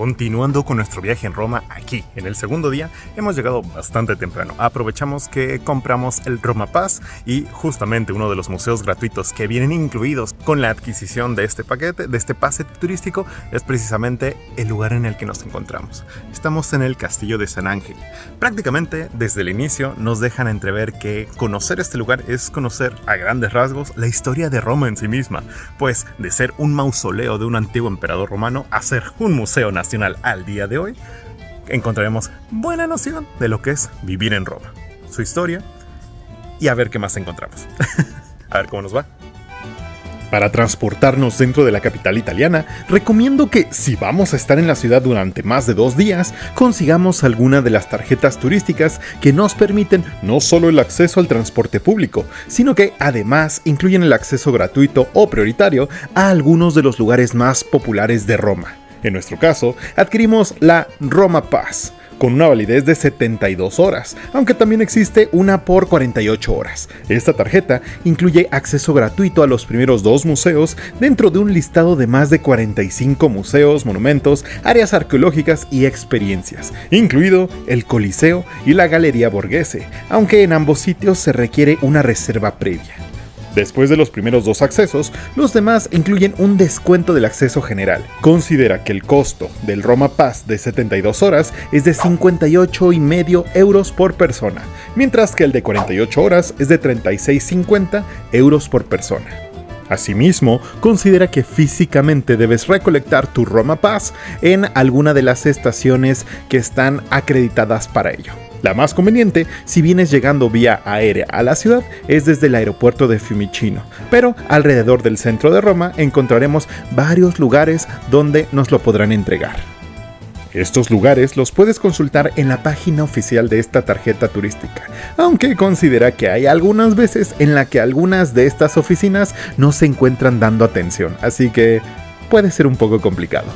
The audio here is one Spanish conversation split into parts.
Continuando con nuestro viaje en Roma, aquí, en el segundo día, hemos llegado bastante temprano. Aprovechamos que compramos el Roma Pass y justamente uno de los museos gratuitos que vienen incluidos con la adquisición de este paquete, de este pase turístico, es precisamente el lugar en el que nos encontramos. Estamos en el Castillo de San Ángel. Prácticamente, desde el inicio, nos dejan entrever que conocer este lugar es conocer a grandes rasgos la historia de Roma en sí misma, pues de ser un mausoleo de un antiguo emperador romano a ser un museo nacional al día de hoy, encontraremos buena noción de lo que es vivir en Roma, su historia y a ver qué más encontramos. A ver cómo nos va. Para transportarnos dentro de la capital italiana, recomiendo que, si vamos a estar en la ciudad durante más de 2 días, consigamos alguna de las tarjetas turísticas que nos permiten no solo el acceso al transporte público, sino que además incluyen el acceso gratuito o prioritario a algunos de los lugares más populares de Roma. En nuestro caso, adquirimos la Roma Pass, con una validez de 72 horas, aunque también existe una por 48 horas. Esta tarjeta incluye acceso gratuito a los primeros 2 museos dentro de un listado de más de 45 museos, monumentos, áreas arqueológicas y experiencias, incluido el Coliseo y la Galería Borghese, aunque en ambos sitios se requiere una reserva previa. Después de los primeros 2 accesos, los demás incluyen un descuento del acceso general. Considera que el costo del Roma Pass de 72 horas es de 58,5 euros por persona, mientras que el de 48 horas es de 36,50 euros por persona. Asimismo, considera que físicamente debes recolectar tu Roma Pass en alguna de las estaciones que están acreditadas para ello. La más conveniente, si vienes llegando vía aérea a la ciudad, es desde el aeropuerto de Fiumicino, pero alrededor del centro de Roma encontraremos varios lugares donde nos lo podrán entregar. Estos lugares los puedes consultar en la página oficial de esta tarjeta turística, aunque considera que hay algunas veces en las que algunas de estas oficinas no se encuentran dando atención, así que puede ser un poco complicado.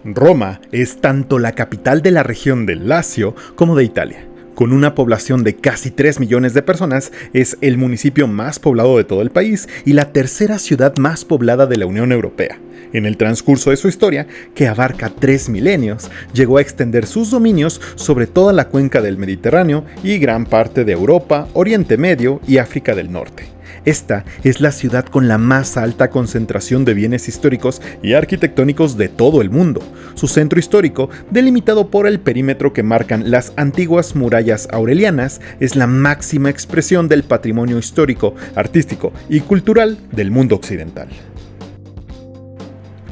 Roma es tanto la capital de la región del Lacio como de Italia. Con una población de casi 3 millones de personas, es el municipio más poblado de todo el país y la tercera ciudad más poblada de la Unión Europea. En el transcurso de su historia, que abarca 3 milenios, llegó a extender sus dominios sobre toda la cuenca del Mediterráneo y gran parte de Europa, Oriente Medio y África del Norte. Esta es la ciudad con la más alta concentración de bienes históricos y arquitectónicos de todo el mundo. Su centro histórico, delimitado por el perímetro que marcan las antiguas murallas aurelianas, es la máxima expresión del patrimonio histórico, artístico y cultural del mundo occidental.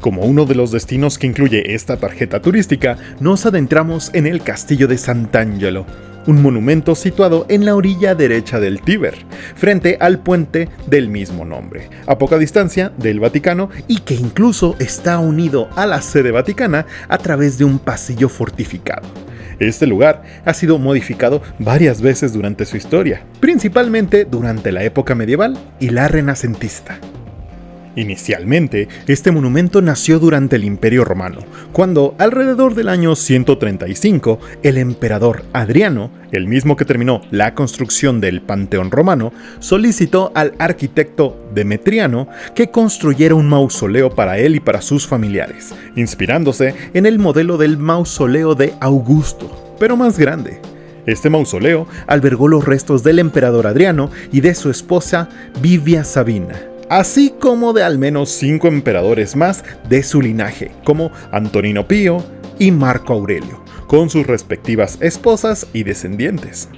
Como uno de los destinos que incluye esta tarjeta turística, nos adentramos en el Castillo de Sant'Angelo, un monumento situado en la orilla derecha del Tíber, frente al puente del mismo nombre, a poca distancia del Vaticano y que incluso está unido a la sede vaticana a través de un pasillo fortificado. Este lugar ha sido modificado varias veces durante su historia, principalmente durante la época medieval y la renacentista. Inicialmente, este monumento nació durante el Imperio Romano, cuando alrededor del año 135, el emperador Adriano, el mismo que terminó la construcción del Panteón romano, solicitó al arquitecto Demetriano que construyera un mausoleo para él y para sus familiares, inspirándose en el modelo del mausoleo de Augusto, pero más grande. Este mausoleo albergó los restos del emperador Adriano y de su esposa Vivia Sabina, así como de al menos 5 emperadores más de su linaje, como Antonino Pío y Marco Aurelio, con sus respectivas esposas y descendientes.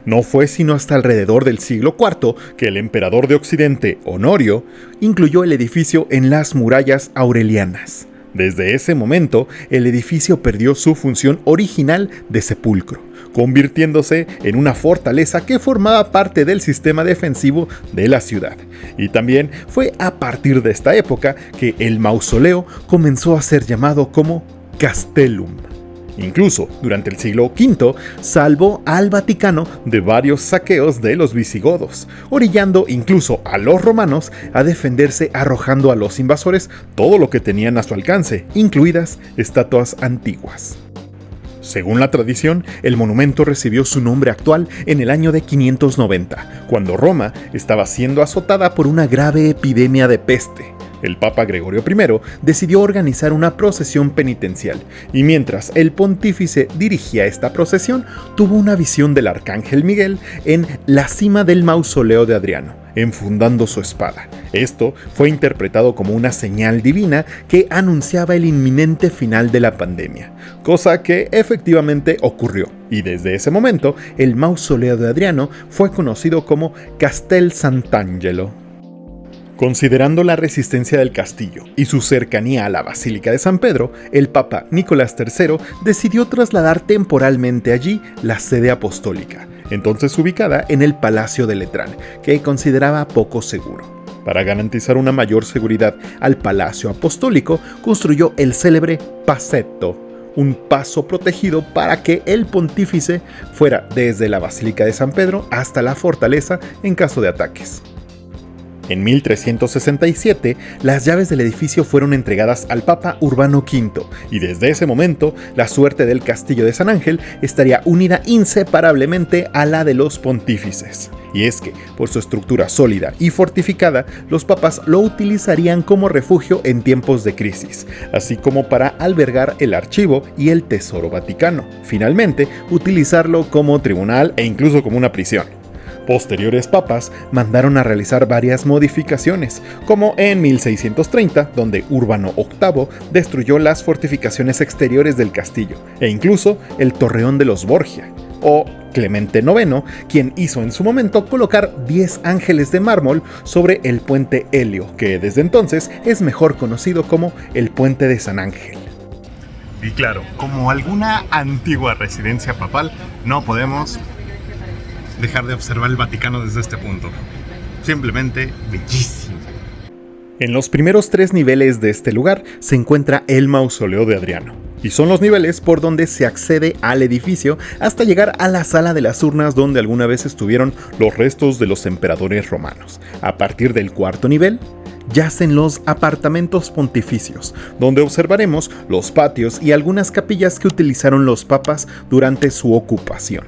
No fue sino hasta alrededor del siglo IV que el emperador de Occidente, Honorio, incluyó el edificio en las murallas aurelianas. Desde ese momento, el edificio perdió su función original de sepulcro, convirtiéndose en una fortaleza que formaba parte del sistema defensivo de la ciudad. Y también fue a partir de esta época que el mausoleo comenzó a ser llamado como Castellum. Incluso, durante el siglo V, salvó al Vaticano de varios saqueos de los visigodos, orillando incluso a los romanos a defenderse arrojando a los invasores todo lo que tenían a su alcance, incluidas estatuas antiguas. Según la tradición, el monumento recibió su nombre actual en el año de 590, cuando Roma estaba siendo azotada por una grave epidemia de peste. El Papa Gregorio I decidió organizar una procesión penitencial, y mientras el pontífice dirigía esta procesión, tuvo una visión del arcángel Miguel en la cima del mausoleo de Adriano, enfundando su espada. Esto fue interpretado como una señal divina que anunciaba el inminente final de la pandemia, cosa que efectivamente ocurrió, y desde ese momento el mausoleo de Adriano fue conocido como Castel Sant'Angelo. Considerando la resistencia del castillo y su cercanía a la Basílica de San Pedro, el Papa Nicolás III decidió trasladar temporalmente allí la sede apostólica, entonces ubicada en el Palacio de Letrán, que consideraba poco seguro. Para garantizar una mayor seguridad al Palacio Apostólico, construyó el célebre Pasetto, un paso protegido para que el pontífice fuera desde la Basílica de San Pedro hasta la fortaleza en caso de ataques. En 1367, las llaves del edificio fueron entregadas al Papa Urbano V, y desde ese momento, la suerte del Castillo de San Ángel estaría unida inseparablemente a la de los pontífices. Y es que, por su estructura sólida y fortificada, los papas lo utilizarían como refugio en tiempos de crisis, así como para albergar el archivo y el tesoro vaticano. Finalmente, utilizarlo como tribunal e incluso como una prisión. Posteriores papas mandaron a realizar varias modificaciones, como en 1630, donde Urbano VIII destruyó las fortificaciones exteriores del castillo, e incluso el torreón de los Borgia, o Clemente IX, quien hizo en su momento colocar 10 ángeles de mármol sobre el puente Helio, que desde entonces es mejor conocido como el Puente de San Ángel. Y claro, como alguna antigua residencia papal, no podemos dejar de observar el Vaticano desde este punto. Simplemente bellísimo. En los primeros 3 niveles de este lugar se encuentra el mausoleo de Adriano, y son los niveles por donde se accede al edificio hasta llegar a la sala de las urnas donde alguna vez estuvieron los restos de los emperadores romanos. A partir del 4º nivel yacen los apartamentos pontificios, donde observaremos los patios y algunas capillas que utilizaron los papas durante su ocupación.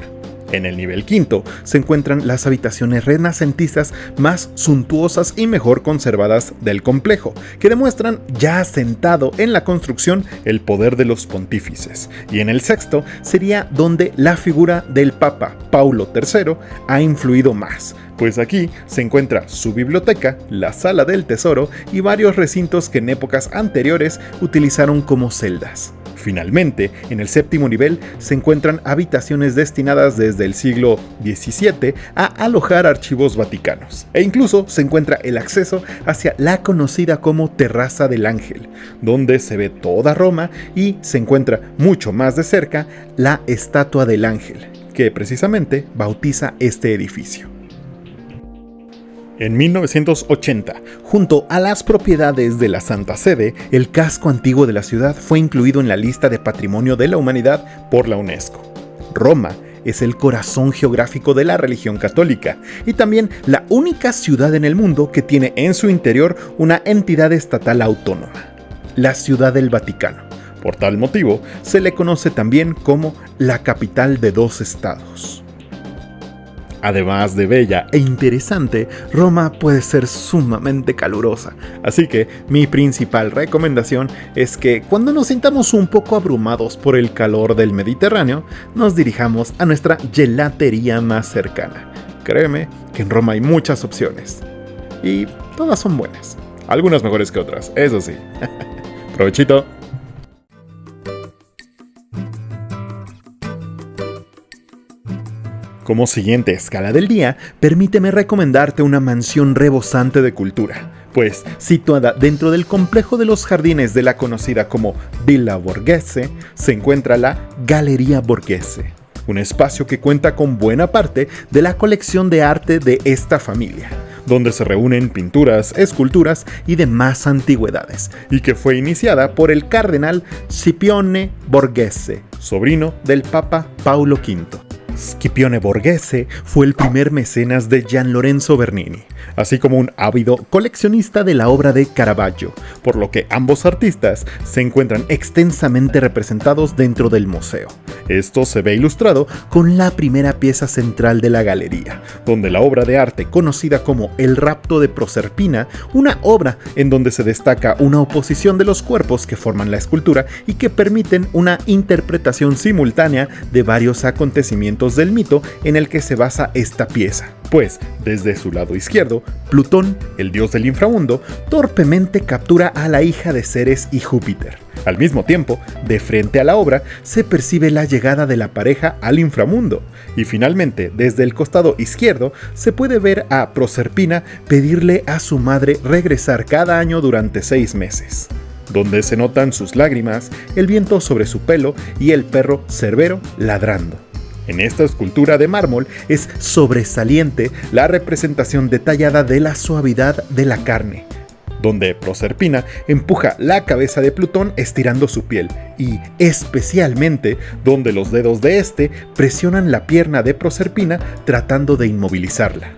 En el nivel 5 se encuentran las habitaciones renacentistas más suntuosas y mejor conservadas del complejo, que demuestran ya asentado en la construcción el poder de los pontífices. Y en el 6 sería donde la figura del Papa Paulo III ha influido más, pues aquí se encuentra su biblioteca, la sala del tesoro y varios recintos que en épocas anteriores utilizaron como celdas. Finalmente, en el 7º nivel se encuentran habitaciones destinadas desde el siglo XVII a alojar archivos vaticanos, e incluso se encuentra el acceso hacia la conocida como Terraza del Ángel, donde se ve toda Roma y se encuentra mucho más de cerca la estatua del Ángel, que precisamente bautiza este edificio. En 1980, junto a las propiedades de la Santa Sede, el casco antiguo de la ciudad fue incluido en la lista de Patrimonio de la Humanidad por la UNESCO. Roma es el corazón geográfico de la religión católica y también la única ciudad en el mundo que tiene en su interior una entidad estatal autónoma, la Ciudad del Vaticano. Por tal motivo, se le conoce también como la capital de 2 estados. Además de bella e interesante, Roma puede ser sumamente calurosa, así que mi principal recomendación es que cuando nos sintamos un poco abrumados por el calor del Mediterráneo, nos dirijamos a nuestra gelatería más cercana. Créeme que en Roma hay muchas opciones, y todas son buenas, algunas mejores que otras, eso sí. ¡Provechito! Como siguiente escala del día, permíteme recomendarte una mansión rebosante de cultura, pues situada dentro del complejo de los jardines de la conocida como Villa Borghese, se encuentra la Galleria Borghese, un espacio que cuenta con buena parte de la colección de arte de esta familia, donde se reúnen pinturas, esculturas y demás antigüedades, y que fue iniciada por el cardenal Scipione Borghese, sobrino del Papa Paulo V. Scipione Borghese fue el primer mecenas de Gian Lorenzo Bernini, así como un ávido coleccionista de la obra de Caravaggio, por lo que ambos artistas se encuentran extensamente representados dentro del museo. Esto se ve ilustrado con la primera pieza central de la galería, donde la obra de arte conocida como El rapto de Proserpina, una obra en donde se destaca una oposición de los cuerpos que forman la escultura y que permiten una interpretación simultánea de varios acontecimientos del mito en el que se basa esta pieza. Pues, desde su lado izquierdo, Plutón, el dios del inframundo, torpemente captura a la hija de Ceres y Júpiter. Al mismo tiempo, de frente a la obra, se percibe la llegada de la pareja al inframundo. Y finalmente, desde el costado izquierdo, se puede ver a Proserpina pedirle a su madre regresar cada año durante 6 meses, donde se notan sus lágrimas, el viento sobre su pelo y el perro Cerbero ladrando. En esta escultura de mármol es sobresaliente la representación detallada de la suavidad de la carne, donde Proserpina empuja la cabeza de Plutón estirando su piel, y especialmente donde los dedos de este presionan la pierna de Proserpina tratando de inmovilizarla.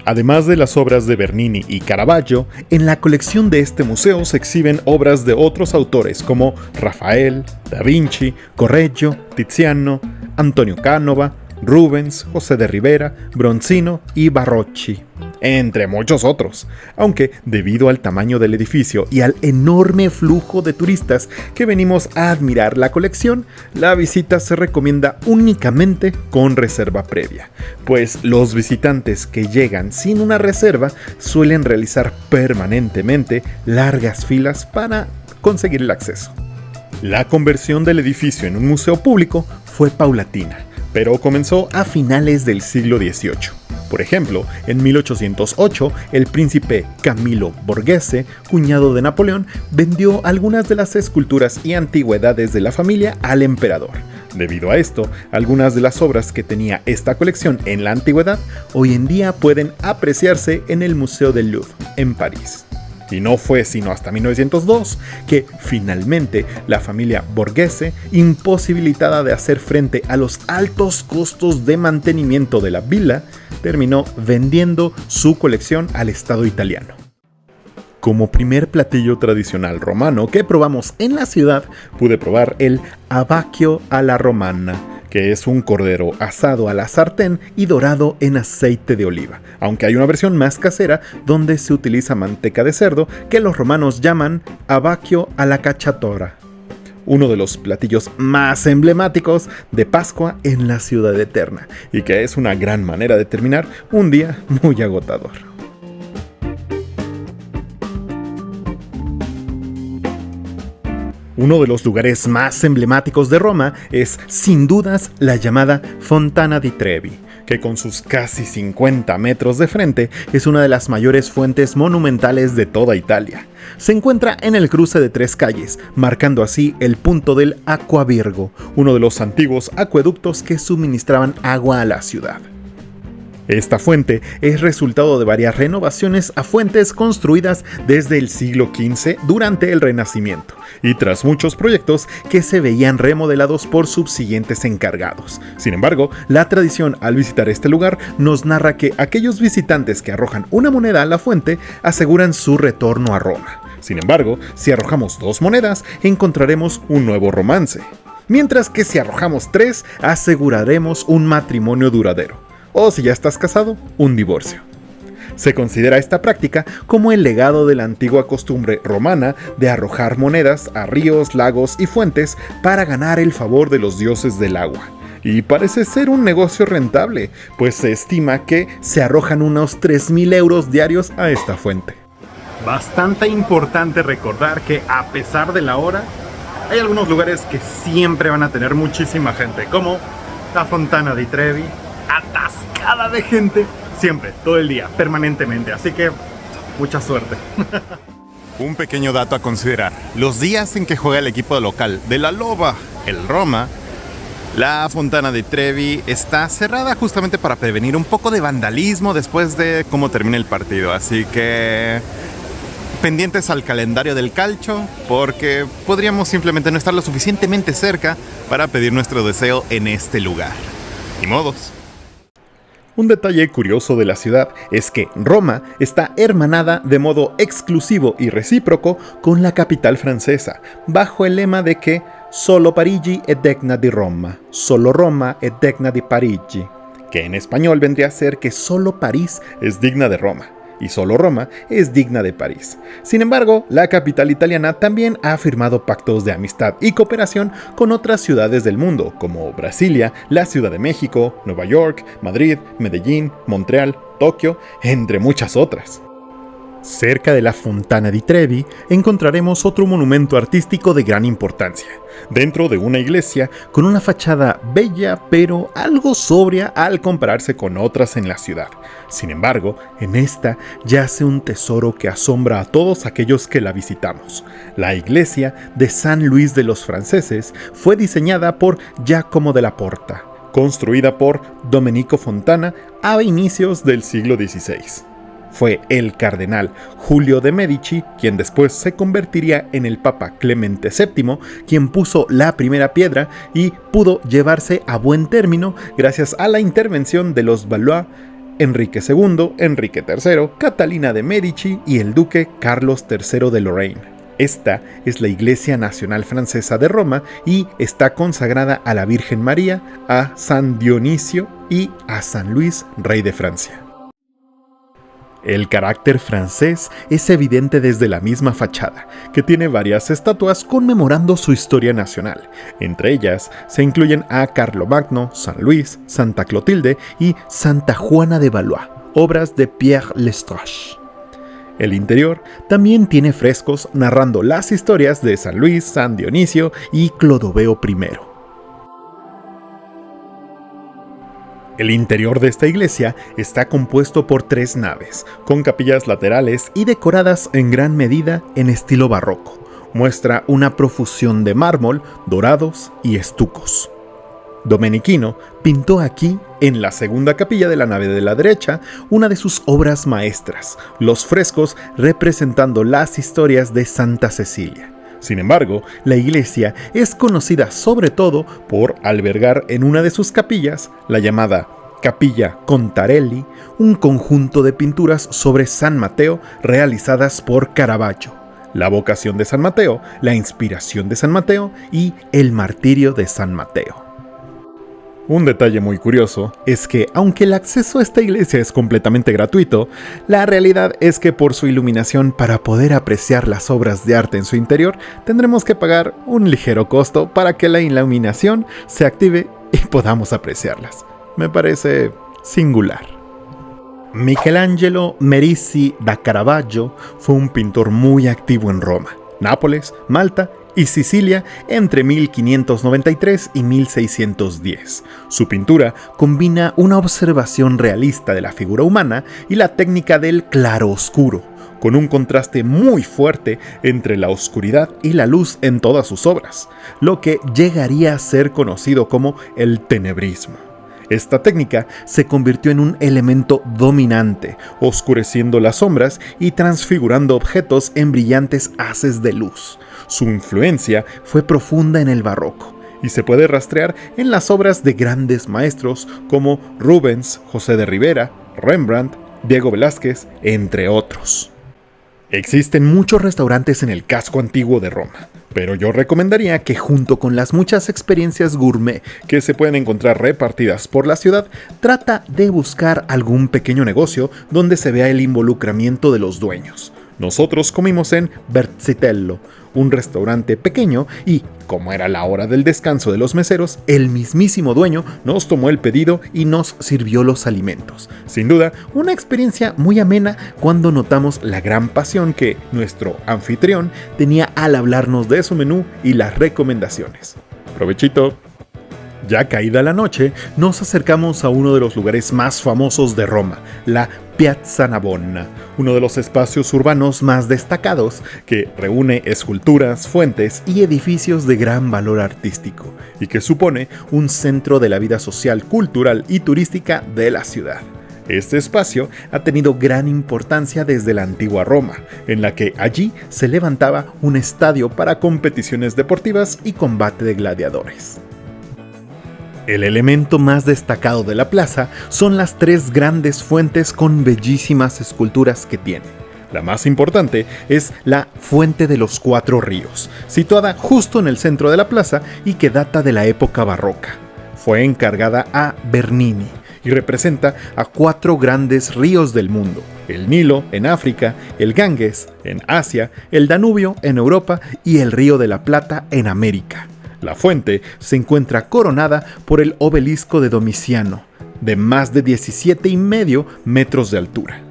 Además de las obras de Bernini y Caravaggio, en la colección de este museo se exhiben obras de otros autores como Rafael, Da Vinci, Correggio, Tiziano, Antonio Canova, Rubens, José de Rivera, Bronzino y Barocci, entre muchos otros, aunque debido al tamaño del edificio y al enorme flujo de turistas que venimos a admirar la colección, la visita se recomienda únicamente con reserva previa, pues los visitantes que llegan sin una reserva suelen realizar permanentemente largas filas para conseguir el acceso. La conversión del edificio en un museo público fue paulatina, pero comenzó a finales del siglo XVIII. Por ejemplo, en 1808, el príncipe Camillo Borghese, cuñado de Napoleón, vendió algunas de las esculturas y antigüedades de la familia al emperador. Debido a esto, algunas de las obras que tenía esta colección en la antigüedad hoy en día pueden apreciarse en el Museo del Louvre, en París. Y no fue sino hasta 1902 que finalmente la familia Borghese, imposibilitada de hacer frente a los altos costos de mantenimiento de la villa, terminó vendiendo su colección al Estado italiano. Como primer platillo tradicional romano que probamos en la ciudad, pude probar el abacchio alla romana, que es un cordero asado a la sartén y dorado en aceite de oliva, aunque hay una versión más casera donde se utiliza manteca de cerdo que los romanos llaman abacchio alla cacciatora, uno de los platillos más emblemáticos de Pascua en la ciudad eterna, y que es una gran manera de terminar un día muy agotador. Uno de los lugares más emblemáticos de Roma es, sin dudas, la llamada Fontana di Trevi, que con sus casi 50 metros de frente es una de las mayores fuentes monumentales de toda Italia. Se encuentra en el cruce de 3 calles, marcando así el punto del Aqua Virgo, uno de los antiguos acueductos que suministraban agua a la ciudad. Esta fuente es resultado de varias renovaciones a fuentes construidas desde el siglo XV durante el Renacimiento, y tras muchos proyectos que se veían remodelados por subsiguientes encargados. Sin embargo, la tradición al visitar este lugar nos narra que aquellos visitantes que arrojan una moneda a la fuente aseguran su retorno a Roma. Sin embargo, si arrojamos 2 monedas, encontraremos un nuevo romance, mientras que si arrojamos 3, aseguraremos un matrimonio duradero. O si ya estás casado, un divorcio. Se considera esta práctica como el legado de la antigua costumbre romana de arrojar monedas a ríos, lagos y fuentes para ganar el favor de los dioses del agua. Y parece ser un negocio rentable, pues se estima que se arrojan unos 3.000 euros diarios a esta fuente. Bastante importante recordar que a pesar de la hora, hay algunos lugares que siempre van a tener muchísima gente, como la Fontana di Trevi, atascada de gente, siempre, todo el día, permanentemente, así que mucha suerte. Un pequeño dato a considerar: los días en que juega el equipo local de la Loba, el Roma, la Fontana di Trevi está cerrada justamente para prevenir un poco de vandalismo después de cómo termina el partido, así que pendientes al calendario del calcio, porque podríamos simplemente no estar lo suficientemente cerca para pedir nuestro deseo en este lugar. Ni modos. Un detalle curioso de la ciudad es que Roma está hermanada de modo exclusivo y recíproco con la capital francesa, bajo el lema de que solo Parigi è degna di Roma, solo Roma è degna di Parigi, que en español vendría a ser que solo París es digna de Roma, y solo Roma es digna de París. Sin embargo, la capital italiana también ha firmado pactos de amistad y cooperación con otras ciudades del mundo, como Brasilia, la Ciudad de México, Nueva York, Madrid, Medellín, Montreal, Tokio, entre muchas otras. Cerca de la Fontana di Trevi encontraremos otro monumento artístico de gran importancia, dentro de una iglesia con una fachada bella pero algo sobria al compararse con otras en la ciudad. Sin embargo, en esta yace un tesoro que asombra a todos aquellos que la visitamos. La iglesia de San Luis de los Franceses fue diseñada por Giacomo della Porta, construida por Domenico Fontana a inicios del siglo XVI. Fue el cardenal Julio de Medici, quien después se convertiría en el Papa Clemente VII, quien puso la primera piedra y pudo llevarse a buen término gracias a la intervención de los Valois, Enrique II, Enrique III, Catalina de Medici y el duque Carlos III de Lorraine. Esta es la Iglesia Nacional Francesa de Roma y está consagrada a la Virgen María, a San Dionisio y a San Luis, rey de Francia. El carácter francés es evidente desde la misma fachada, que tiene varias estatuas conmemorando su historia nacional. Entre ellas se incluyen a Carlomagno, San Luis, Santa Clotilde y Santa Juana de Valois, obras de Pierre Lestroche. El interior también tiene frescos narrando las historias de San Luis, San Dionisio y Clodoveo I. El interior de esta iglesia está compuesto por 3 naves, con capillas laterales y decoradas en gran medida en estilo barroco. Muestra una profusión de mármol, dorados y estucos. Domenichino pintó aquí, en la segunda capilla de la nave de la derecha, una de sus obras maestras, los frescos representando las historias de Santa Cecilia. Sin embargo, la iglesia es conocida sobre todo por albergar en una de sus capillas, la llamada Capilla Contarelli, un conjunto de pinturas sobre San Mateo realizadas por Caravaggio, la vocación de San Mateo, la inspiración de San Mateo y el martirio de San Mateo. Un detalle muy curioso es que, aunque el acceso a esta iglesia es completamente gratuito, la realidad es que por su iluminación, para poder apreciar las obras de arte en su interior, tendremos que pagar un ligero costo para que la iluminación se active y podamos apreciarlas. Me parece singular. Michelangelo Merisi da Caravaggio fue un pintor muy activo en Roma, Nápoles, Malta y Sicilia entre 1593 y 1610. Su pintura combina una observación realista de la figura humana y la técnica del claroscuro, con un contraste muy fuerte entre la oscuridad y la luz en todas sus obras, lo que llegaría a ser conocido como el tenebrismo. Esta técnica se convirtió en un elemento dominante, oscureciendo las sombras y transfigurando objetos en brillantes haces de luz. Su influencia fue profunda en el barroco y se puede rastrear en las obras de grandes maestros como Rubens, José de Rivera, Rembrandt, Diego Velázquez, entre otros. Existen muchos restaurantes en el casco antiguo de Roma, pero yo recomendaría que junto con las muchas experiencias gourmet que se pueden encontrar repartidas por la ciudad, trata de buscar algún pequeño negocio donde se vea el involucramiento de los dueños. Nosotros comimos en Berzitello, un restaurante pequeño y, como era la hora del descanso de los meseros, el mismísimo dueño nos tomó el pedido y nos sirvió los alimentos. Sin duda, una experiencia muy amena cuando notamos la gran pasión que nuestro anfitrión tenía al hablarnos de su menú y las recomendaciones. ¡Provechito! Ya caída la noche, nos acercamos a uno de los lugares más famosos de Roma, la Piazza Navona, uno de los espacios urbanos más destacados que reúne esculturas, fuentes y edificios de gran valor artístico y que supone un centro de la vida social, cultural y turística de la ciudad. Este espacio ha tenido gran importancia desde la antigua Roma, en la que allí se levantaba un estadio para competiciones deportivas y combate de gladiadores. El elemento más destacado de la plaza son las 3 grandes fuentes con bellísimas esculturas que tiene. La más importante es la Fuente de los 4 Ríos, situada justo en el centro de la plaza y que data de la época barroca. Fue encargada a Bernini y representa a 4 grandes ríos del mundo: el Nilo en África, el Ganges en Asia, el Danubio en Europa y el Río de la Plata en América. La fuente se encuentra coronada por el obelisco de Domiciano, de más de 17,5 metros de altura.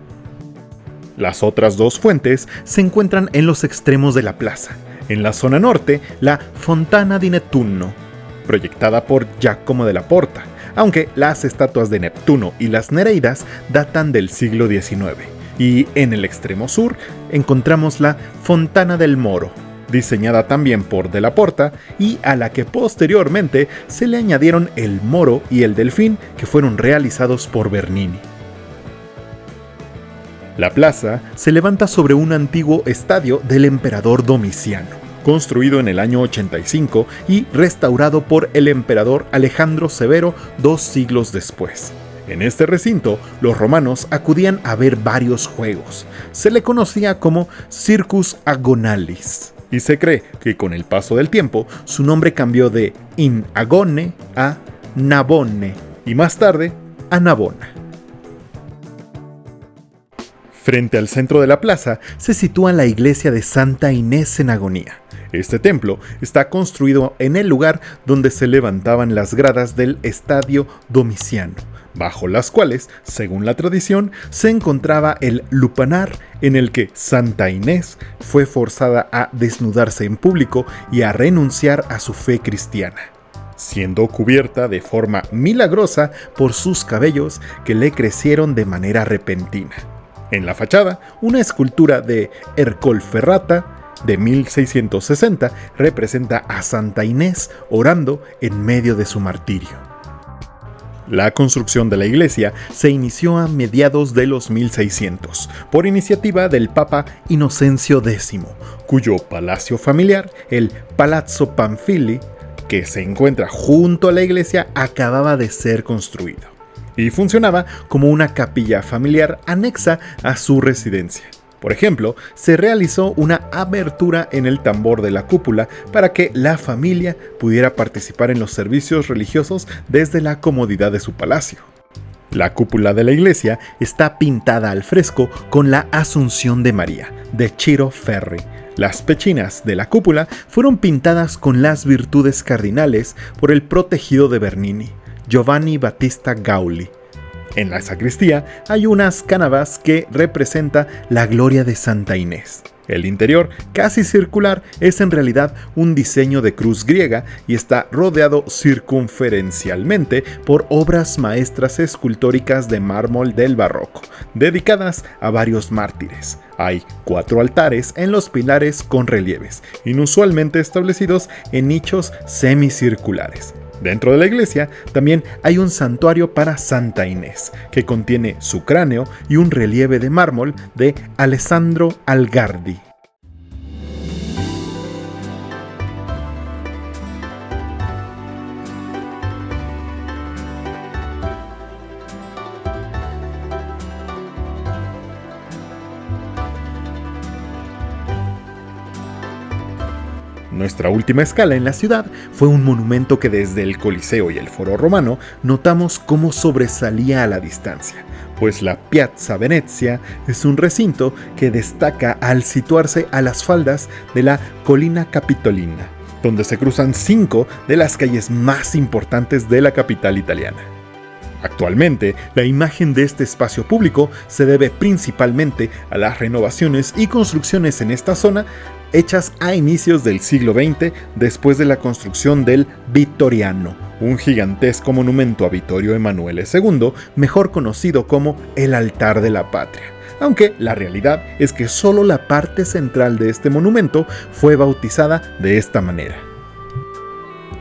Las otras 2 fuentes se encuentran en los extremos de la plaza. En la zona norte, la Fontana di Nettuno, proyectada por Giacomo della Porta, aunque las estatuas de Neptuno y las Nereidas datan del siglo XIX. Y en el extremo sur encontramos la Fontana del Moro, diseñada también por Della Porta y a la que posteriormente se le añadieron el moro y el delfín, que fueron realizados por Bernini. La plaza se levanta sobre un antiguo estadio del emperador Domiciano, construido en el año 85 y restaurado por el emperador Alejandro Severo 2 siglos después. En este recinto, los romanos acudían a ver varios juegos. Se le conocía como Circus Agonalis, y se cree que con el paso del tiempo su nombre cambió de in agone a Nabonne y más tarde a Navona. Frente al centro de la plaza se sitúa la iglesia de Santa Inés en Agonía. Este templo está construido en el lugar donde se levantaban las gradas del Estadio Domiciano, bajo las cuales, según la tradición, se encontraba el lupanar en el que Santa Inés fue forzada a desnudarse en público y a renunciar a su fe cristiana, siendo cubierta de forma milagrosa por sus cabellos que le crecieron de manera repentina. En la fachada, una escultura de Ercole Ferrata de 1660 representa a Santa Inés orando en medio de su martirio. La construcción de la iglesia se inició a mediados de los 1600 por iniciativa del Papa Inocencio X, cuyo palacio familiar, el Palazzo Pamphili, que se encuentra junto a la iglesia, acababa de ser construido y funcionaba como una capilla familiar anexa a su residencia. Por ejemplo, se realizó una abertura en el tambor de la cúpula para que la familia pudiera participar en los servicios religiosos desde la comodidad de su palacio. La cúpula de la iglesia está pintada al fresco con la Asunción de María, de Ciro Ferri. Las pechinas de la cúpula fueron pintadas con las virtudes cardinales por el protegido de Bernini, Giovanni Battista Gauli. En la sacristía hay unas cánavas que representan la gloria de Santa Inés. El interior, casi circular, es en realidad un diseño de cruz griega y está rodeado circunferencialmente por obras maestras escultóricas de mármol del barroco, dedicadas a varios mártires. Hay 4 altares en los pilares con relieves, inusualmente establecidos en nichos semicirculares. Dentro de la iglesia también hay un santuario para Santa Inés, que contiene su cráneo y un relieve de mármol de Alessandro Algardi. Nuestra última escala en la ciudad fue un monumento que desde el Coliseo y el Foro Romano notamos cómo sobresalía a la distancia, pues la Piazza Venezia es un recinto que destaca al situarse a las faldas de la Collina Capitolina, donde se cruzan 5 de las calles más importantes de la capital italiana. Actualmente, la imagen de este espacio público se debe principalmente a las renovaciones y construcciones en esta zona hechas a inicios del siglo XX después de la construcción del Vittoriano, un gigantesco monumento a Vittorio Emanuele II, mejor conocido como el Altar de la Patria. Aunque la realidad es que solo la parte central de este monumento fue bautizada de esta manera.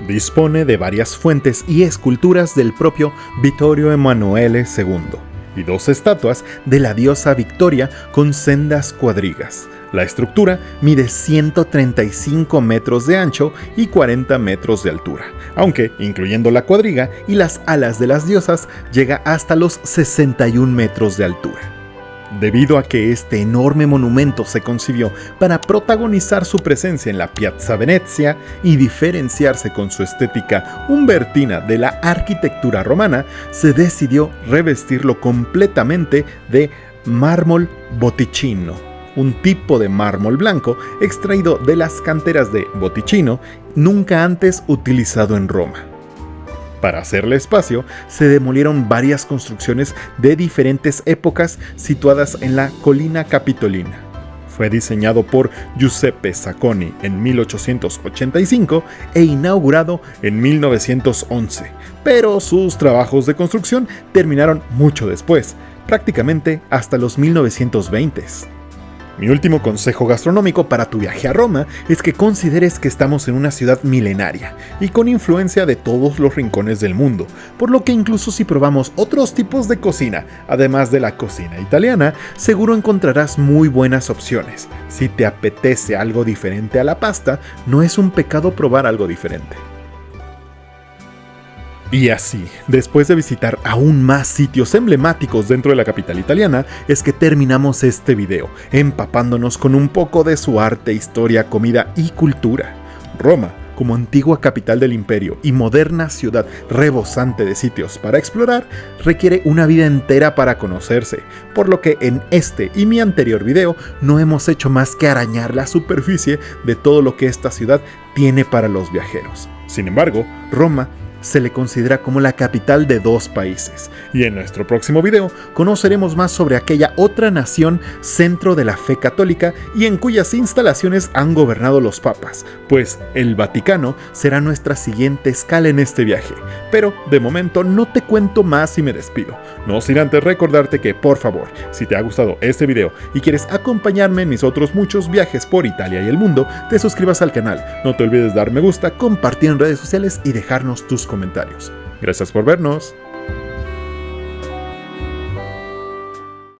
Dispone de varias fuentes y esculturas del propio Vittorio Emanuele II, y 2 estatuas de la diosa Victoria con sendas cuadrigas. La estructura mide 135 metros de ancho y 40 metros de altura, aunque, incluyendo la cuadriga y las alas de las diosas, llega hasta los 61 metros de altura. Debido a que este enorme monumento se concibió para protagonizar su presencia en la Piazza Venezia y diferenciarse con su estética umbertina de la arquitectura romana, se decidió revestirlo completamente de mármol Botticino, un tipo de mármol blanco extraído de las canteras de Botticino, nunca antes utilizado en Roma. Para hacerle espacio, se demolieron varias construcciones de diferentes épocas situadas en la colina capitolina. Fue diseñado por Giuseppe Sacconi en 1885 e inaugurado en 1911, pero sus trabajos de construcción terminaron mucho después, prácticamente hasta los 1920s. Mi último consejo gastronómico para tu viaje a Roma es que consideres que estamos en una ciudad milenaria y con influencia de todos los rincones del mundo, por lo que incluso si probamos otros tipos de cocina, además de la cocina italiana, seguro encontrarás muy buenas opciones. Si te apetece algo diferente a la pasta, no es un pecado probar algo diferente. Y así, después de visitar aún más sitios emblemáticos dentro de la capital italiana, es que terminamos este video, empapándonos con un poco de su arte, historia, comida y cultura. Roma, como antigua capital del imperio y moderna ciudad rebosante de sitios para explorar, requiere una vida entera para conocerse, por lo que en este y mi anterior video no hemos hecho más que arañar la superficie de todo lo que esta ciudad tiene para los viajeros. Sin embargo, Roma se le considera como la capital de 2 países, y en nuestro próximo video conoceremos más sobre aquella otra nación centro de la fe católica y en cuyas instalaciones han gobernado los papas, pues el Vaticano será nuestra siguiente escala en este viaje. Pero de momento no te cuento más y me despido, no sin antes recordarte que, por favor, si te ha gustado este video y quieres acompañarme en mis otros muchos viajes por Italia y el mundo, te suscribas al canal, no te olvides dar me gusta, compartir en redes sociales y dejarnos tus comentarios. Gracias por vernos.